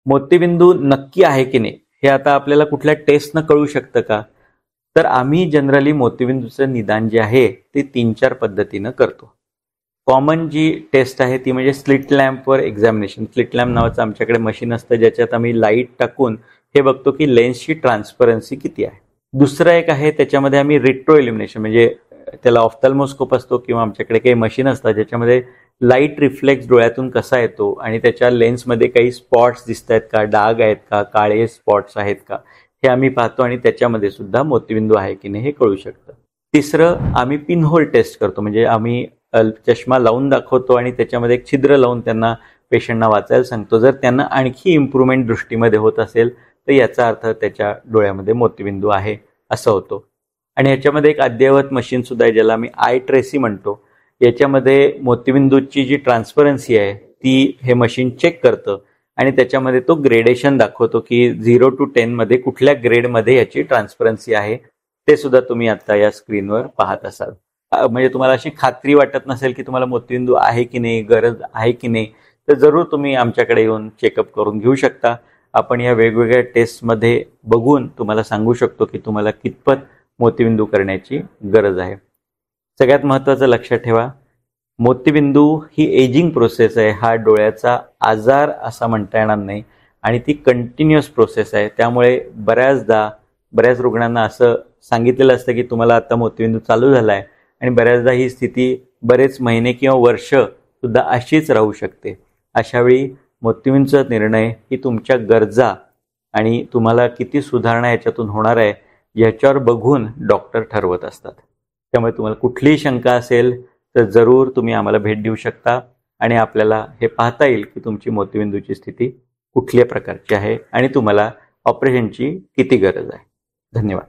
मोतीबिंदू नक्की आहे की नाही हे आता आपल्याला कुठल्या टेस्टनं कळू शकतं का? तर आम्ही जनरली मोतीबिंदूचं निदान जे आहे ते 3-4 पद्धतीनं करतो. कॉमन जी टेस्ट आहे ती म्हणजे स्लिट लॅम्पवर एक्झामिनेशन. स्लिट लॅम्प नावाचं आमच्याकडे मशीन असतं ज्याच्यात आम्ही लाईट टाकून हे बघतो की लेन्सची ट्रान्सपरन्सी किती आहे. दुसरं एक आहे त्याच्यामध्ये आम्ही रेट्रो इल्युमिनेशन म्हणजे त्याला ऑफ्थॅल्मोस्कोप असतो किंवा आमच्याकडे काही मशीन असतात ज्याच्यामध्ये लाईट रिफ्लेक्स डोळ्यातून कसा येतो आणि त्याच्या लेन्समध्ये काही स्पॉट्स दिसत आहेत का, डाग आहेत का, काळे स्पॉट्स आहेत का, हे आम्ही पाहतो आणि त्याच्यामध्ये सुद्धा मोतीबिंदू आहे की नाही हे कळू शकतं. तिसरं आम्ही पिनहोल टेस्ट करतो. म्हणजे आम्ही चष्मा लावून दाखवतो आणि त्याच्यामध्ये एक छिद्र लावून त्यांना पेशंटना वाचायला सांगतो. जर त्यांना आणखी इम्प्रूव्हमेंट दृष्टीमध्ये होत असेल तर याचा अर्थ त्याच्या डोळ्यामध्ये मोतीबिंदू आहे असं होतो. आणि याच्यामध्ये एक अद्ययावत मशीन सुद्धा आहे ज्याला आम्ही आय ट्रेसी म्हणतो. याच्यामध्ये मोतीबिंदूची जी ट्रान्सपरन्सी आहे ती हे मशीन चेक करतं आणि त्याच्यामध्ये तो ग्रेडेशन दाखवतो की 0 to 10 मध्ये कुठल्या ग्रेडमध्ये याची ट्रान्सपरन्सी आहे. ते सुद्धा तुम्ही आता या स्क्रीनवर पाहत असाल. म्हणजे तुम्हाला अशी खात्री वाटत नसेल की तुम्हाला मोतीबिंदू आहे की नाही, गरज आहे की नाही, तर जरूर तुम्ही आमच्याकडे येऊन चेकअप करून घेऊ शकता. आपण या वेगवेगळ्या टेस्टमध्ये बघून तुम्हाला सांगू शकतो की तुम्हाला कितपत मोतीबिंदू करण्याची गरज आहे. सगळ्यात महत्त्वाचं लक्षात ठेवा, मोतीबिंदू ही एजिंग प्रोसेस आहे. हा डोळ्याचा आजार असा म्हणता येणार नाही आणि ती कंटिन्युअस प्रोसेस आहे. त्यामुळे बऱ्याच रुग्णांना असं सांगितलेलं असतं की तुम्हाला आता मोतीबिंदू चालू झाला आहे आणि बऱ्याचदा ही स्थिती बरेच महिने किंवा वर्ष सुद्धा अशीच राहू शकते. अशावेळी मोतीबिंदूचा निर्णय ही तुमच्या गरजा आणि तुम्हाला किती सुधारणा याच्यातून होणार आहे याच्यावर बघून डॉक्टर ठरवत असतात. त्यामुळे तुम्हाला कुठलीही शंका असेल तर जरूर तुम्ही आम्हाला भेट देऊ शकता आणि आपल्याला हे पाहता येईल की तुमची मोतीबिंदूची स्थिती कुठल्या प्रकारची आहे आणि तुम्हाला ऑपरेशनची किती गरज आहे. धन्यवाद.